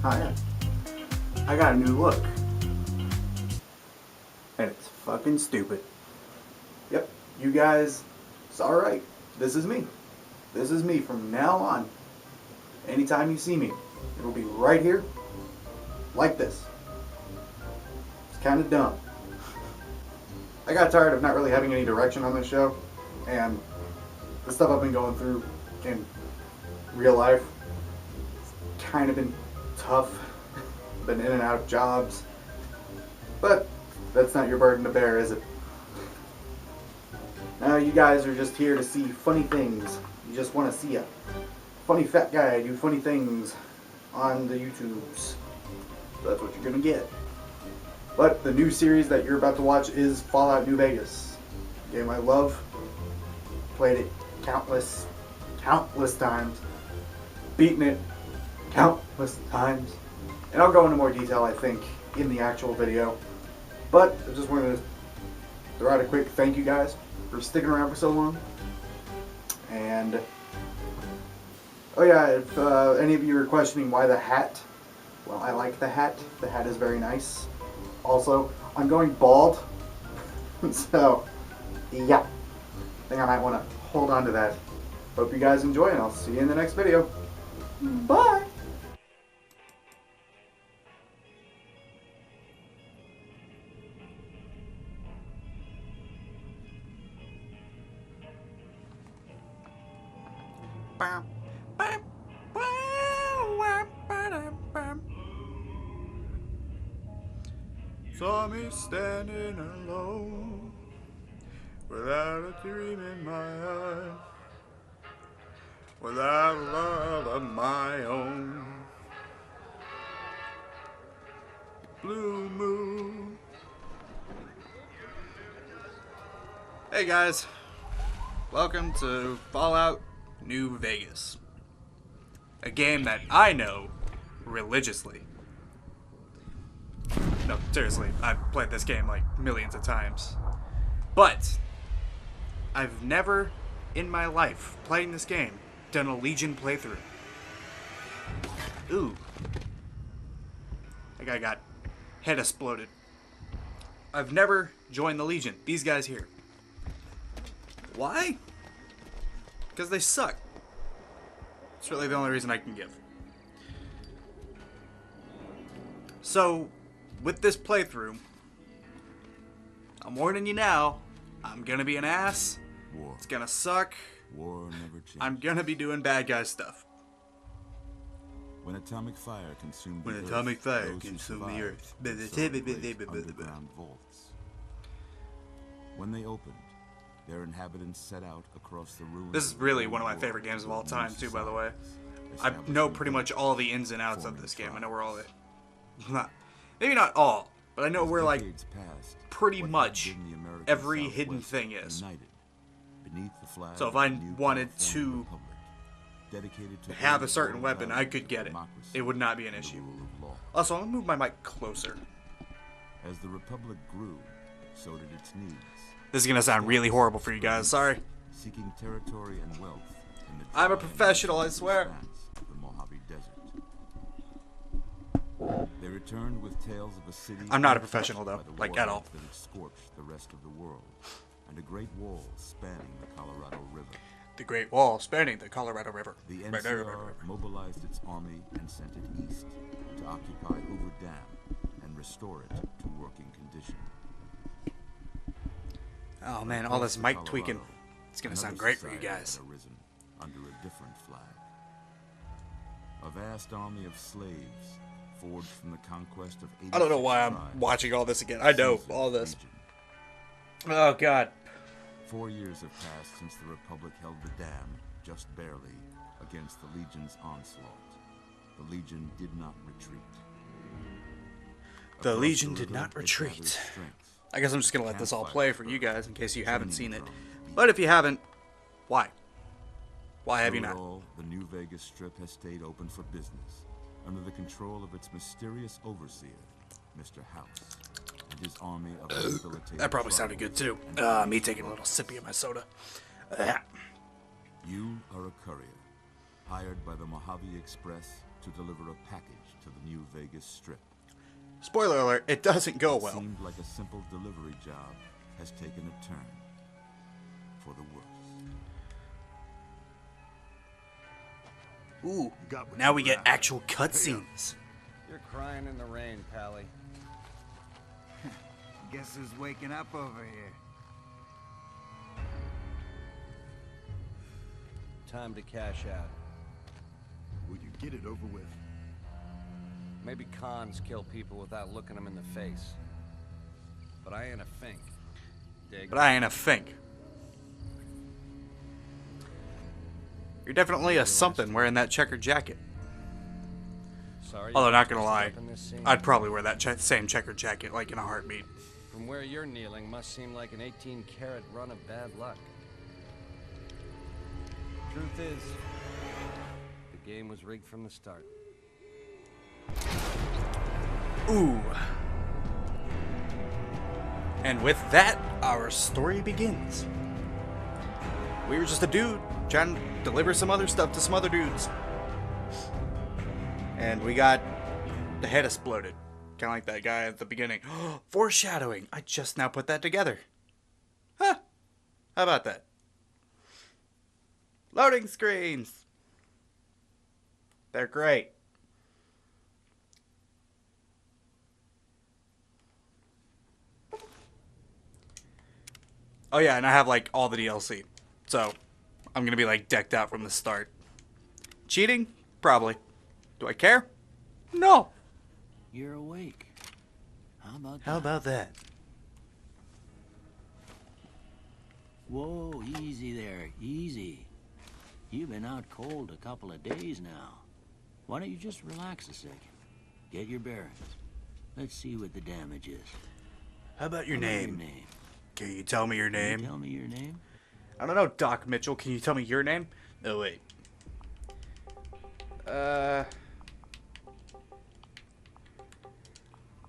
Hi, I got a new look. And it's fucking stupid. Yep, you guys, it's alright. This is me. This is me from now on. Anytime you see me, it'll be right here, like this. It's kind of dumb. I got tired of not really having any direction on this show, and the stuff I've been going through in real life, it's kind of been tough. Been in and out of jobs, but that's not your burden to bear, is it? Now you guys are just here to see funny things. You just want to see a funny fat guy do funny things on the YouTubes. That's what you're gonna get. But the new series that you're about to watch is Fallout New Vegas. A game I love. Played it countless times. Beaten it countless times. And I'll go into more detail, I think, in the actual video. But I just wanted to throw out a quick thank you guys for sticking around for so long. And, oh yeah, if any of you are questioning why the hat, well, I like the hat. The hat is very nice. Also, I'm going bald. So, yeah. I think I might want to hold on to that. Hope you guys enjoy, and I'll see you in the next video. Bye! Saw me standing alone, without a dream in my eyes, without a love of my own. Blue moon. Hey guys, welcome to Fallout New Vegas, a game that I know religiously. No, seriously, I've played this game like millions of times. But I've never in my life playing this game done a Legion playthrough. Ooh. That guy got head exploded. I've never joined the Legion. These guys here. Why? Because they suck. It's really the only reason I can give. So, with this playthrough, I'm warning you now, I'm gonna be an ass. War. It's gonna suck. War never changes. I'm gonna be doing bad guy stuff. When atomic fire consumed When the atomic earth, fire those who consumed the survived earth. sought great underground vaults. When they opened, their inhabitants set out across the ruins. This is really one of my favorite games of all time, too, by the way. I know pretty much all the ins and outs of this game. I know where all the... Maybe not all, but I know where, like, pretty much every hidden thing is. So if I wanted to have a certain weapon, I could get it. It would not be an issue. Also, I'm going to move my mic closer. As the Republic grew, so did its needs. This is going to sound really horrible for you guys, sorry. Seeking territory and wealth in the I'm a professional, I swear. The Mojave Desert. They returned with tales of a city. I'm not a professional, though, like at all. That had scorched the rest of the world, and a great wall spanning the Colorado River. The Great Wall spanning the Colorado River. The NCR mobilized its army and sent it east to occupy Hoover Dam and restore it to working condition. Oh man, all this mic tweaking. It's gonna sound great for you guys. Had arisen under a different flag. A vast army of slaves forged from the conquest of 86 I don't know why I'm watching all this again. I know all this. Oh god. 4 years have passed since the Republic held the dam, just barely, against the Legion's onslaught. The Legion did not retreat. The Legion did not retreat. I guess I'm just gonna let this all play for you guys in case you haven't seen it. But if you haven't, why? Why have you not? The New Vegas Strip has stayed open for business, under the control of its mysterious overseer, Mr. House, and his army of rehabilitated That probably sounded good too. Me taking a little sippy of my soda. You are a courier, hired by the Mojave Express to deliver a package to the New Vegas Strip. Spoiler alert, it doesn't go What well. seemed like a simple delivery job has taken a turn for the worse. Ooh, now we get actual cutscenes. You're crying in the rain, Pally. Guess who's waking up over here? Time to cash out. Will you get it over with? Maybe cons kill people without looking them in the face. But I ain't a fink. Dig? But I ain't a fink. You're definitely a something wearing that checkered jacket. Sorry. Although, you not gonna twisted lie, up in this scene. I'd probably wear that same checkered jacket like in a heartbeat. From where you're kneeling must seem like an 18-karat run of bad luck. Truth is, the game was rigged from the start. Ooh. And with that, our story begins. We were just a dude trying to deliver some other stuff to some other dudes. And we got the head exploded. Kind of like that guy at the beginning. Foreshadowing. I just now put that together. Huh. How about that? Loading screens. They're great. Oh yeah, and I have like all the DLC. So, I'm going to be like decked out from the start. Cheating? Probably. Do I care? No. You're awake. How about that? Whoa, easy there, easy. You've been out cold a couple of days now. Why don't you just relax a second? Get your bearings. Let's see what the damage is. How about your How about name? Can you tell me your Can you name? tell me your name? I don't know, Doc Mitchell. Can you tell me your name? No, wait. I'm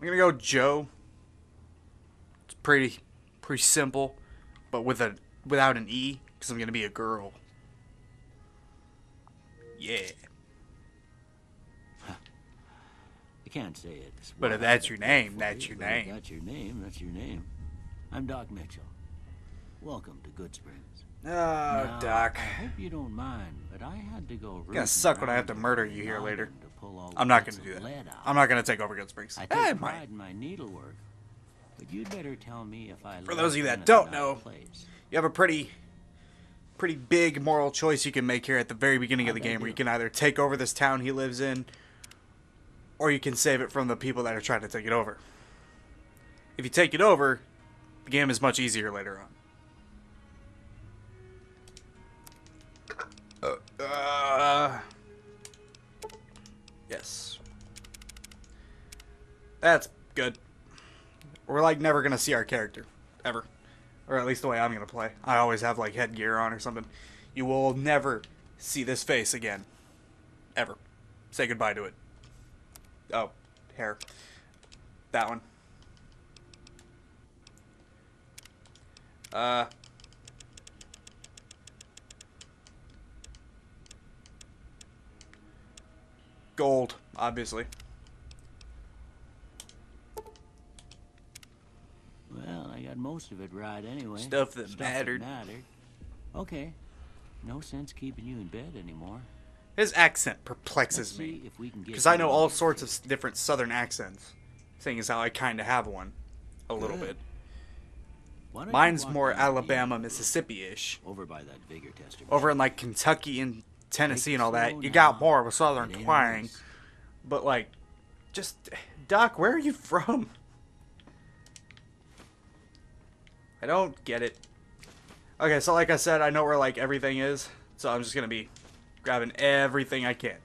gonna go Joe. It's pretty simple, but without an E, because I'm gonna be a girl. Yeah. I can't say it. But if that's your name, that's your But if name. that's your name, that's your name. I'm Doc Mitchell. Welcome to Good Springs. Oh, Now, Doc. I hope you don't mind, but I had to go. It's gonna suck when I have to murder you here later. To pull all I'm not bits gonna do of that. lead out. I'm not gonna take over Good Springs. I I take might. pride in my needlework, but you'd better tell me if I. For those of you left that don't anything out know, of place. You have a pretty big moral choice you can make here at the very beginning of the game, where you can either take over this town he lives in, or you can save it from the people that are trying to take it over. If you take it over, the game is much easier later on. Yes. That's good. We're like never gonna see our character. Ever. Or at least the way I'm gonna play. I always have like headgear on or something. You will never see this face again. Ever. Say goodbye to it. Oh, hair. That one. Gold, obviously. Well, I got most of it right anyway. Stuff that mattered. Okay. No sense keeping you in bed anymore. His accent perplexes Let's me. see if we can get Because I know you all on sorts your of different southern accents. Seeing as how I kind of have one. A little Good. bit. Why don't you Mine's walk more down the Alabama, road Mississippi-ish. Over by that vigor tester. Over in like Kentucky and Tennessee and all Take it that, slow you now. got more of a southern It ain't a twang. race. But like, just, Doc, where are you from? I don't get it. Okay, so like I said, I know where like everything is. So I'm just going to be grabbing everything I can.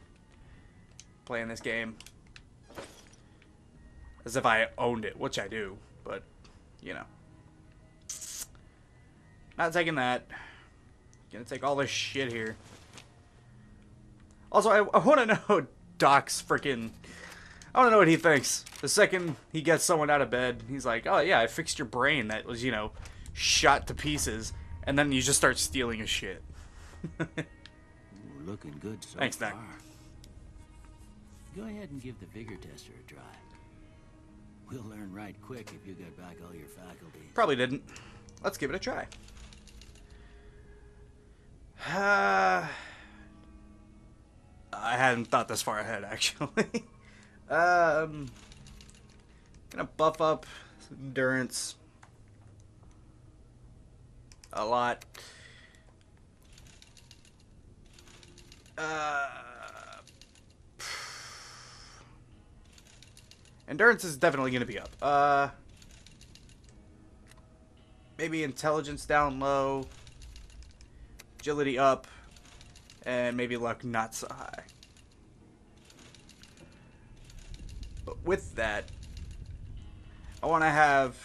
Playing this game. As if I owned it, which I do. But, you know. Not taking that. Gonna take all this shit here. Also, I want to know Doc's freaking... I want to know what he thinks. The second he gets someone out of bed, he's like, oh yeah, I fixed your brain that was, you know, shot to pieces. And then you just start stealing his shit. looking good so Thanks, far. Doc. Go ahead and give the vigor tester a try. We'll learn right quick if you get back all your faculties. Probably didn't. Let's give it a try. I hadn't thought this far ahead, actually. Gonna buff up endurance a lot. Endurance is definitely gonna be up. Maybe intelligence down low, agility up, and maybe luck not so high. But with that, I want to have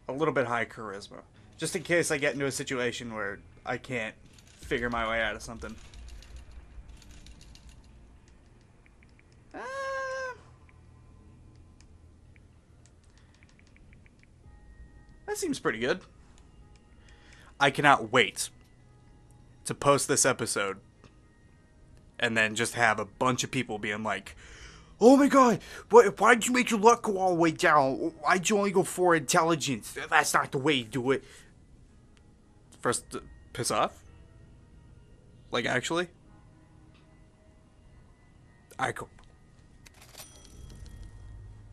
a little bit high charisma, just in case I get into a situation where I can't figure my way out of something. That seems pretty good. I cannot wait to post this episode and then just have a bunch of people being like, "Oh my god, why'd you make your luck go all the way down? Why'd you only go for intelligence? That's not the way you do it." First, piss off? Like, actually? Alright, cool.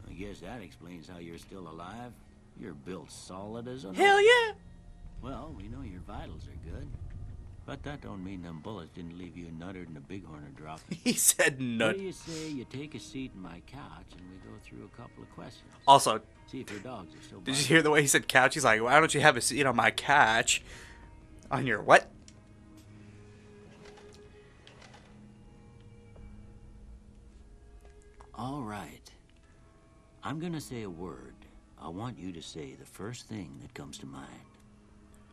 I guess that explains how you're still alive. You're built solid as a... Hell yeah! Well, we know your vitals are good. But that don't mean them bullets didn't leave you nuttered and a bighorn drop. He said What nut. do you say you take a seat in my couch and we go through a couple of questions? Also, See if your dogs are still did you barking. hear the way he said couch? He's like, why don't you have a seat on my couch? On your what? All right. I'm gonna say a word. I want you to say the first thing that comes to mind.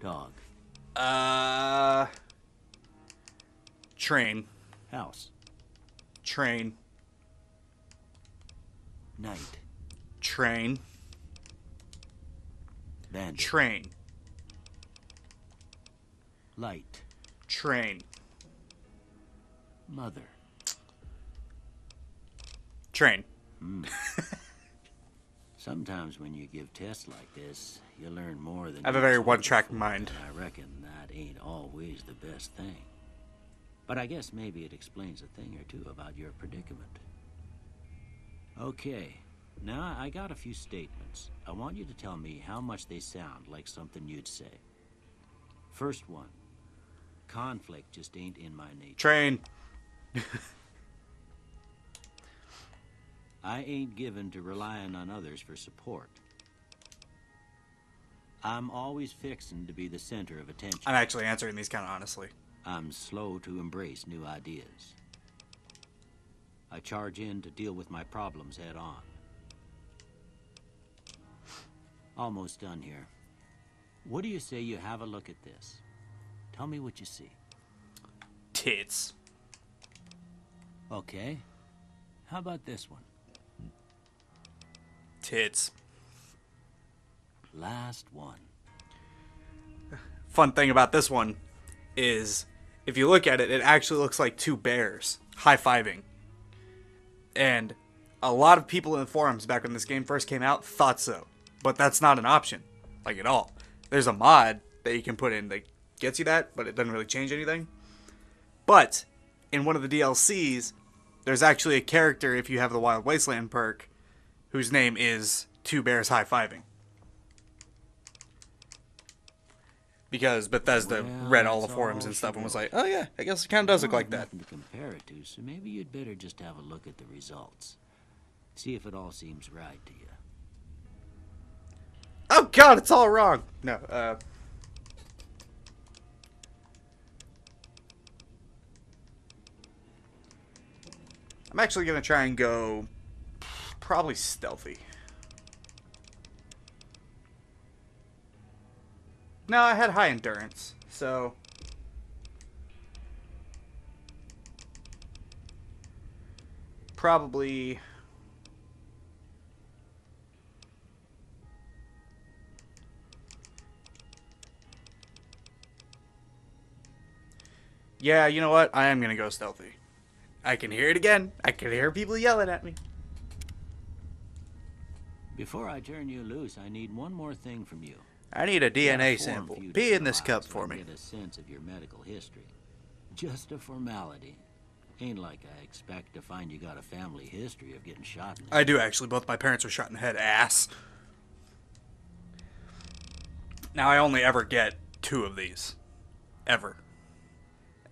Dog. Train. House. Train. Night. Train. Bandit. Train. Light. Train. Mother. Train. Sometimes when you give tests like this, you learn more than I have a you very told one-track before, mind. and I reckon that ain't always the best thing. But I guess maybe it explains a thing or two about your predicament. Okay, now I got a few statements. I want you to tell me how much they sound like something you'd say. First one. Conflict just ain't in my nature. Train. I ain't given to relying on others for support. I'm always fixin' to be the center of attention. I'm actually answering these kind of honestly. I'm slow to embrace new ideas. I charge in to deal with my problems head on. Almost done here. What do you say you have a look at this? Tell me what you see. Tits. Okay. How about this one? Tits. Last one. Fun thing about this one is, if you look at it, it actually looks like two bears high-fiving. And a lot of people in the forums back when this game first came out thought so. But that's not an option, like at all. There's a mod that you can put in that gets you that, but it doesn't really change anything. But in one of the DLCs, there's actually a character, if you have the Wild Wasteland perk, whose name is Two Bears High-Fiving. Because Bethesda Well, read all the that's forums all and stuff she and was wrote. like, oh yeah, I guess it kind of does look I like have that. nothing to compare it to, so maybe you'd better just have a look at the results. See if it all seems right to you. Oh god, it's all wrong! No, I'm actually gonna try and go probably stealthy. No, I had high endurance, so probably Yeah, you know what? I am going to go stealthy. I can hear it again. I can hear people yelling at me. Before I turn you loose, I need one more thing from you. I need a Got a DNA form sample. for you to Pee in fill this out cup so for I can me. get a sense of your medical history. Just a formality. Ain't like I expect to find you got a family history of getting shot in the I do, actually. Both my parents were shot in the head. Ass. Now, I only ever get 2 of these. Ever.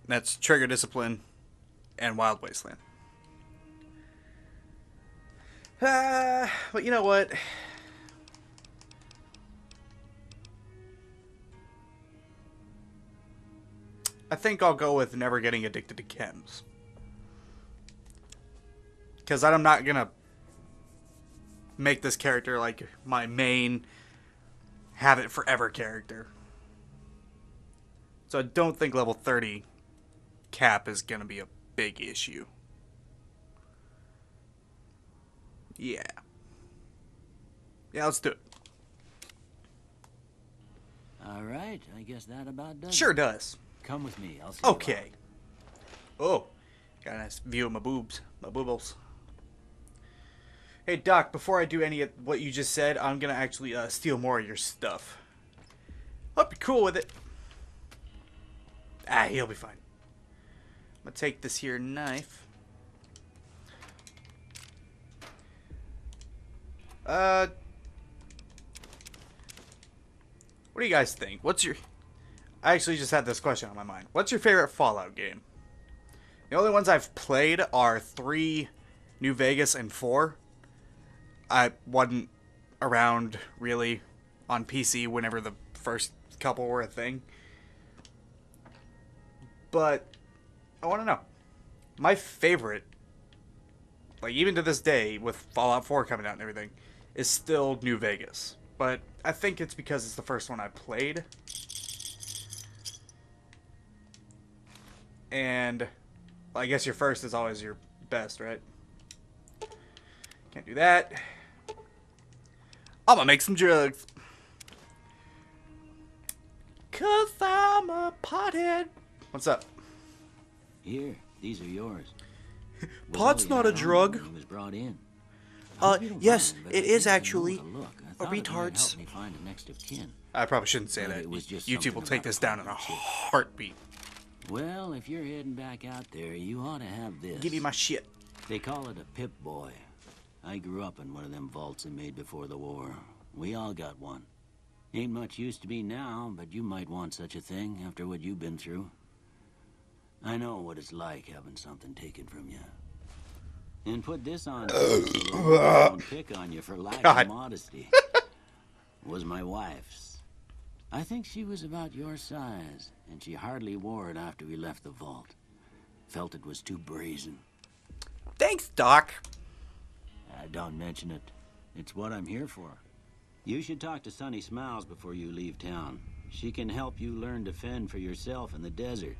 That's Trigger Discipline and Wild Wasteland. But you know what? I think I'll go with never getting addicted to chems. Because I'm not going to make this character like my main have it forever character. So I don't think level 30 cap is going to be a big issue. Yeah. Yeah, let's do it. All right, I guess that about does Sure it. does. Come with me. I'll see you Okay. Oh, got a nice view of my boobs, my boobles. Hey, Doc, before I do any of what you just said, I'm going to actually steal more of your stuff. Hope you're cool with it. Ah, he'll be fine. I'm going to take this here knife. What do you guys think? What's your... I actually just had this question on my mind. What's your favorite Fallout game? The only ones I've played are 3, New Vegas, and 4. I wasn't around, really, on PC whenever the first couple were a thing. But I want to know. My favorite, like even to this day, with Fallout 4 coming out and everything, is still New Vegas. But I think it's because it's the first one I played. And well, I guess your first is always your best, right? Can't do that. I'm gonna make some drugs. 'Cause I'm a pothead. What's up? Here, these are yours. Was Pot's all he not a had on drug. when he was brought in. Hope you don't Yes, mind, but it I is gave him actually a look. I a thought it might retard's. help me find a next of kin. I probably shouldn't say But that. it was just YouTube will something take about this down in a partnership. heartbeat. Well, if you're heading back out there, you ought to have this. Give me my shit. They call it a Pip-Boy. I grew up in one of them vaults they made before the war. We all got one. Ain't much use to me now, but you might want such a thing after what you've been through. I know what it's like having something taken from you. And put this on so I don't pick on you for lack God. of modesty. Was my wife's. I think she was about your size, and she hardly wore it after we left the vault. Felt it was too brazen. Thanks, Doc. Don't mention it. It's what I'm here for. You should talk to Sunny Smiles before you leave town. She can help you learn to fend for yourself in the desert.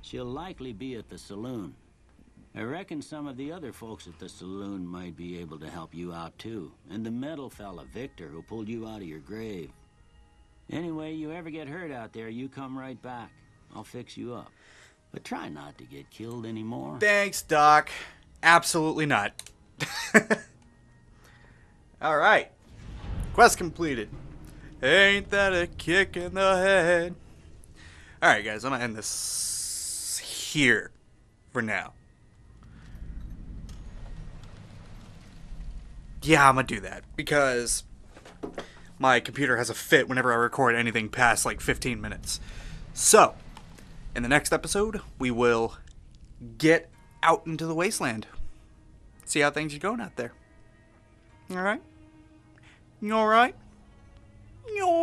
She'll likely be at the saloon. I reckon some of the other folks at the saloon might be able to help you out too. And the metal fella, Victor, who pulled you out of your grave. Anyway, you ever get hurt out there, you come right back. I'll fix you up. But try not to get killed anymore. Thanks, Doc. Absolutely not. Alright. Quest completed. Ain't that a kick in the head? Alright, guys, I'm gonna end this here for now. Yeah, I'm gonna do that because my computer has a fit whenever I record anything past like 15 minutes. So, in the next episode, we will get out into the wasteland. See how things are going out there. Alright? You alright? You